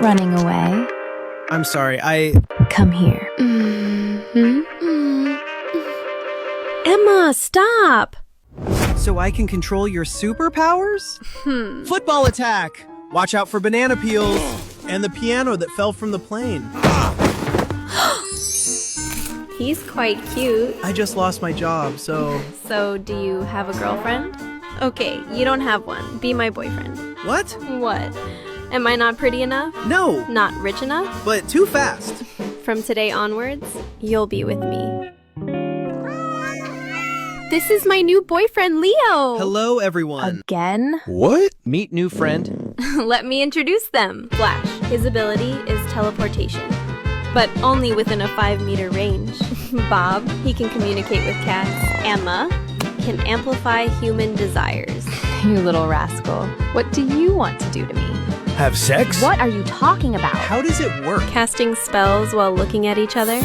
not running away. I'm sorry, Come here. Emma, stop! So I can control your superpowers? Football attack! Watch out for banana peels! And the piano that fell from the plane. He's quite cute. I just lost my job, so... So, do you have a girlfriend? Okay, you don't have one. Be my boyfriend. What? What? Am I not pretty enough? No, Not rich enough? but too fast. From today onwards, you'll be with me. This is my new boyfriend, Leo! Hello, everyone. Again? What? Meet new friend. Let me introduce them. Flash. His ability is teleportation, but only within a 5-meter range. Bob, he can communicate with cats. Emma can amplify human desires. You little rascal. What do you want to do to me? Have sex? What are you talking about? How does it work? Casting spells while looking at each other.